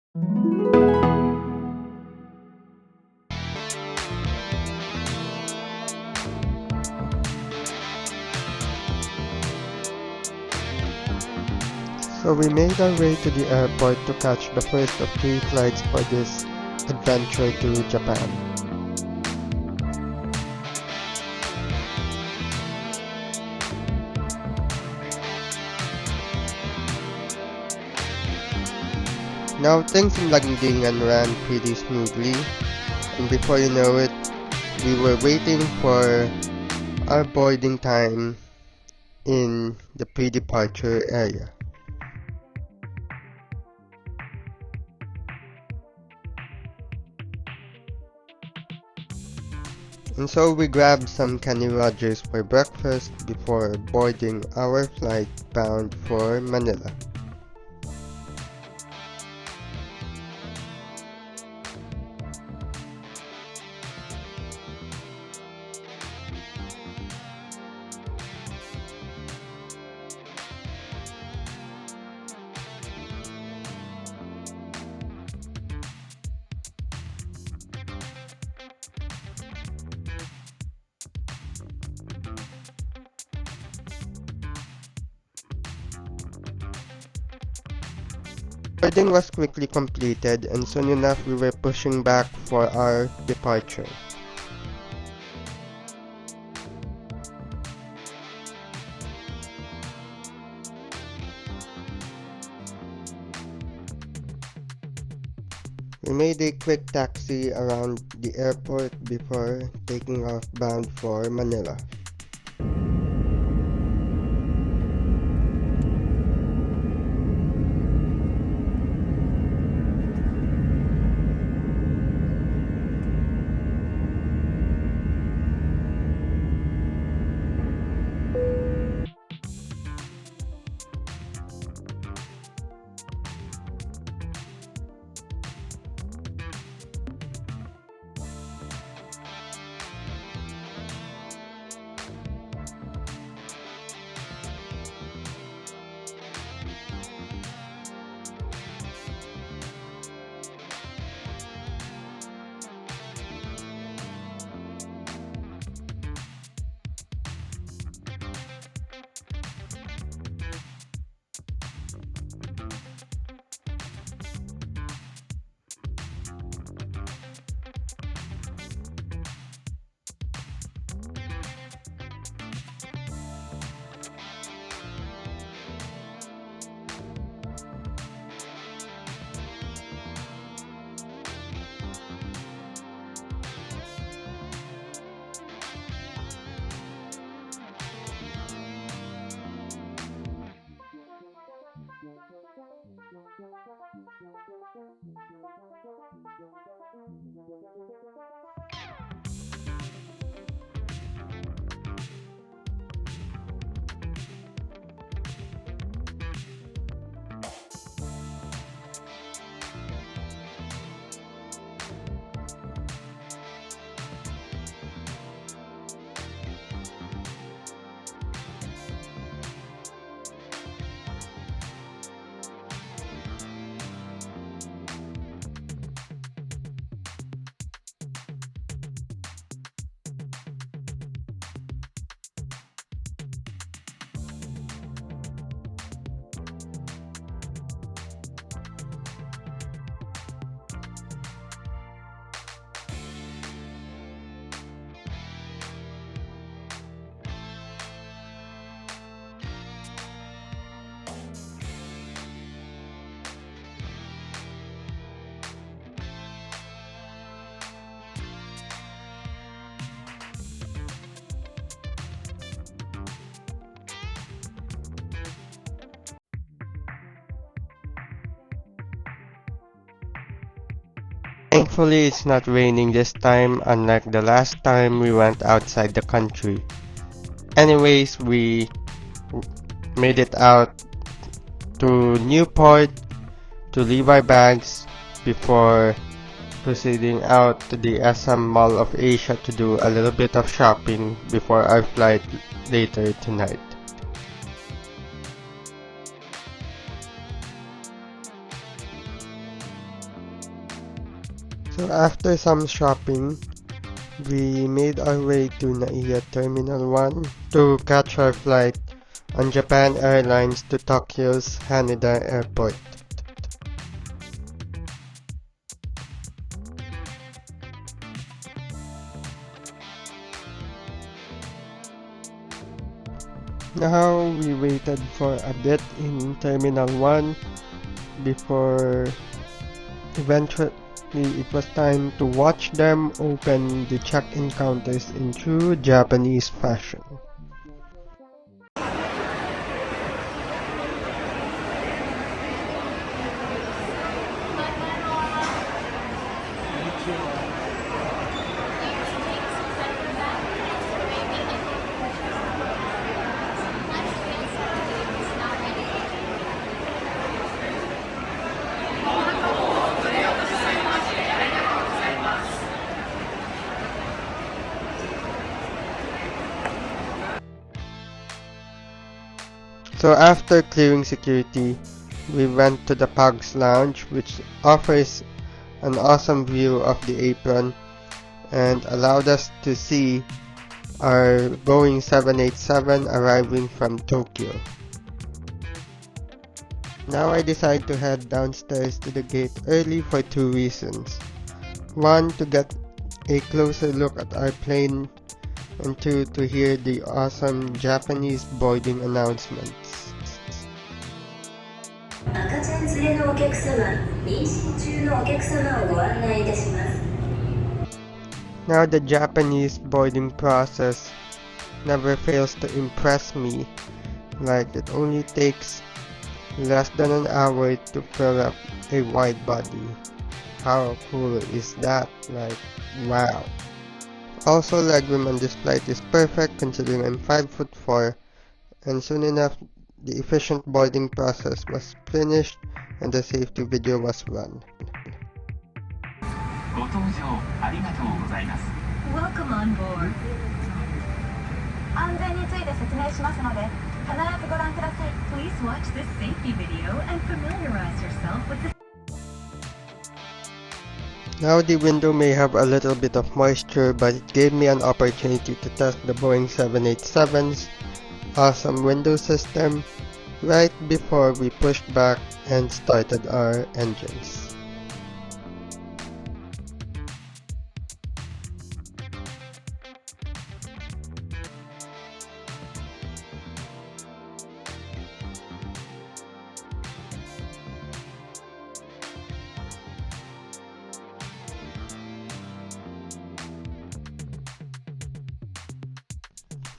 So we made our way to the airport to catch the first of 3 flights for this adventure to Japan. Now things in Landingan ran pretty smoothly, and before you know it, we were waiting for our boarding time in the pre-departure area. And so we grabbed some Kenny Rogers for breakfast before boarding our flight bound for Manila. Boarding was quickly completed, and soon enough we were pushing back for our departure. We made a quick taxi around the airport before taking off bound for Manila. Thankfully, it's not raining this time, unlike the last time we went outside the country. Anyways, we made it out to Newport to leave our bags before proceeding out to the SM Mall of Asia to do a little bit of shopping before our flight later tonight. So after some shopping, we made our way to Naiya Terminal 1 to catch our flight on Japan Airlines to Tokyo's Haneda Airport. Now we waited for a bit in Terminal 1 before eventually it was time to watch them open the check-in counters in true Japanese fashion. So after clearing security, we went to the Pugs Lounge, which offers an awesome view of the apron and allowed us to see our Boeing 787 arriving from Tokyo. Now I decide to head downstairs to the gate early for two reasons. One, to get a closer look at our plane, and two, to hear the awesome Japanese boarding announcements. Now the Japanese boarding process never fails to impress me, like it only takes less than an hour to fill up a wide body. How cool is that? Like, wow. Also, legroom on this flight is perfect considering I'm 5'4", and soon enough the efficient boarding process was finished and the safety video was run. Welcome on board. 安全について説明しますので、必ずご覧ください. Please watch this safety video and familiarize yourself with the. Now the window may have a little bit of moisture, but it gave me an opportunity to test the Boeing 787's awesome window system right before we pushed back and started our engines.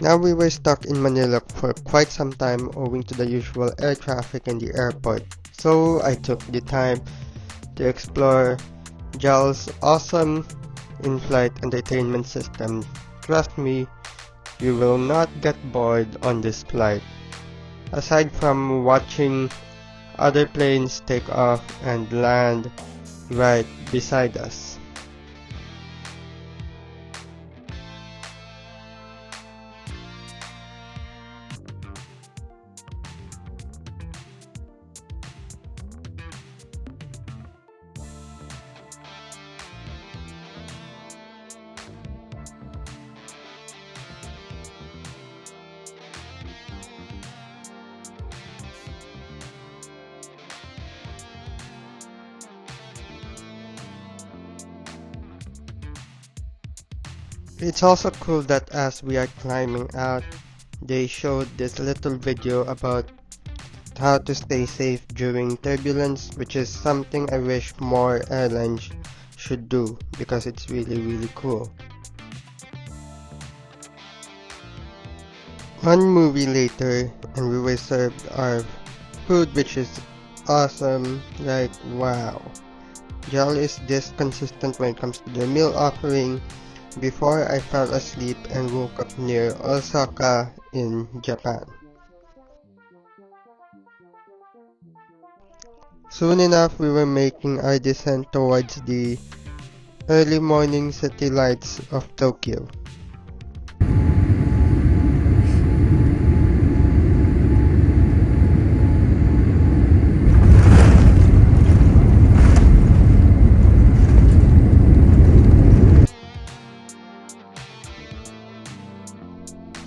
Now we were stuck in Manila for quite some time owing to the usual air traffic in the airport, so I took the time to explore JAL's awesome in-flight entertainment system. Trust me, you will not get bored on this flight. Aside from watching other planes take off and land right beside us. It's also cool that as we are climbing out, they showed this little video about how to stay safe during turbulence, which is something I wish more airlines should do because it's really cool. One movie later and we were served our food, which is awesome. Like, wow. JAL is this consistent when it comes to their meal offering. Before I fell asleep and woke up near Osaka in Japan. Soon enough we were making our descent towards the early morning city lights of Tokyo.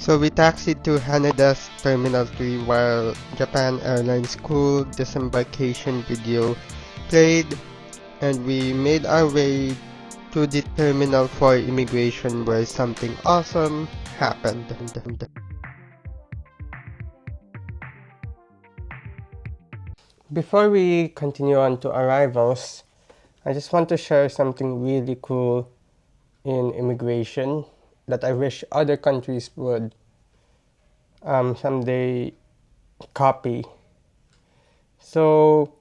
So we taxied to Haneda's Terminal 3 while Japan Airlines' cool disembarkation video played, and we made our way to the Terminal 4 immigration where something awesome happened. Before we continue on to arrivals, I just want to share something really cool in immigration that I wish other countries would someday copy. So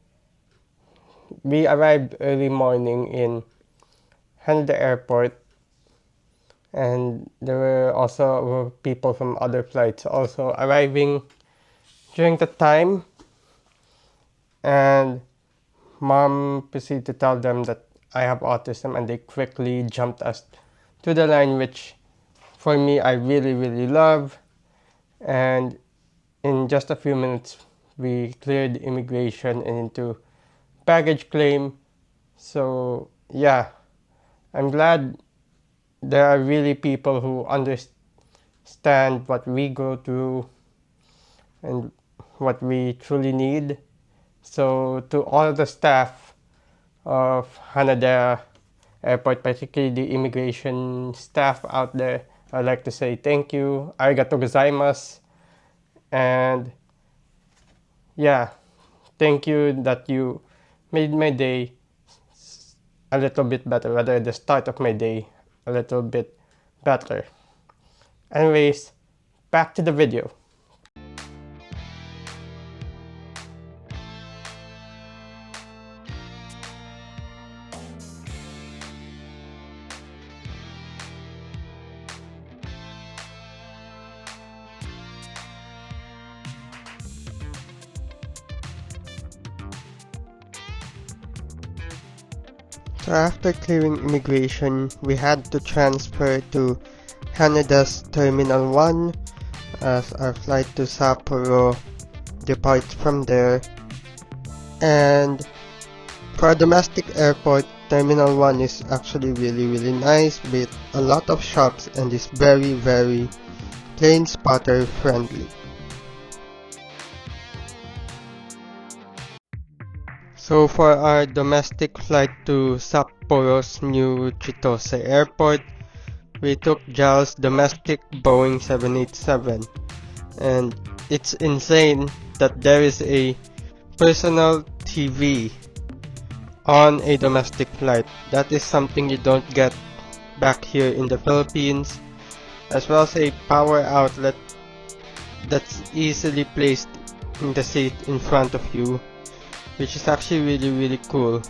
we arrived early morning in Haneda Airport, and there were also people from other flights also arriving during the time, and mom proceeded to tell them that I have autism, and they quickly jumped us to the line, which for me I really love. And in just a few minutes we cleared immigration and into baggage claim. So yeah, I'm glad there are really people who understand what we go through and what we truly need. So to all the staff of Haneda Airport, particularly the immigration staff out there, I'd like to say thank you, arigato gozaimasu, and yeah, thank you that you made my day a little bit better, rather the start of my day a little bit better. Anyways, back to the video. So after clearing immigration, we had to transfer to Haneda's Terminal 1 as our flight to Sapporo departs from there. And for a domestic airport, Terminal 1 is actually really nice with a lot of shops and is very plane spotter friendly. So for our domestic flight to Sapporo's new Chitose Airport, we took JAL's domestic Boeing 787, and it's insane that there is a personal TV on a domestic flight. That is something you don't get back here in the Philippines, as well as a power outlet that's easily placed in the seat in front of you, which is actually really cool.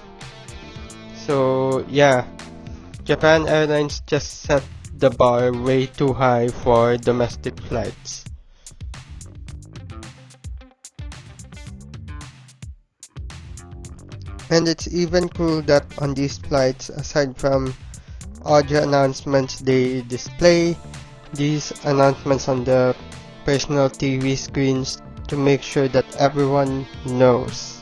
So yeah, Japan Airlines just set the bar way too high for domestic flights. And it's even cool that on these flights, aside from audio announcements, they display these announcements on the personal TV screens to make sure that everyone knows.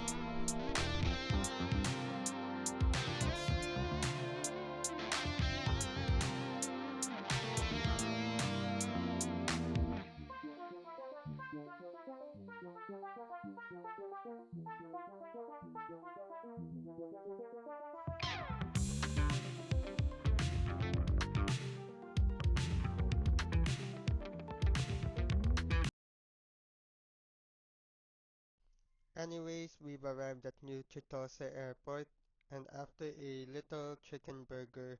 Anyways, we've arrived at New Chitose Airport, and after a little chicken burger.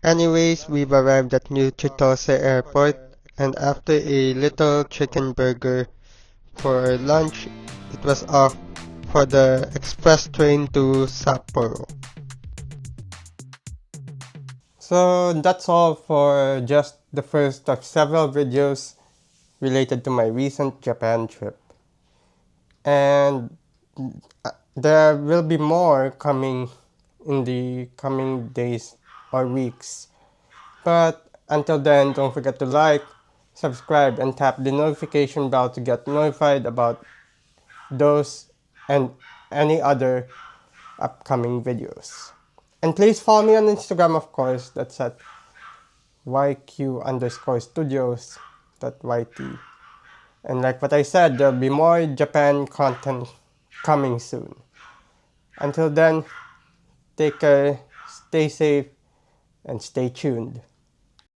Anyways, we've arrived at New Chitose Airport, and after a little chicken burger for lunch, it was off for the express train to Sapporo. So that's all for just the first of several videos related to my recent Japan trip. And there will be more coming in the coming days or weeks. But until then, don't forget to like, subscribe, and tap the notification bell to get notified about those and any other upcoming videos. And please follow me on Instagram, of course. That's at YQ_studios. And like what I said, there'll be more Japan content coming soon. Until then, take care, stay safe, and stay tuned.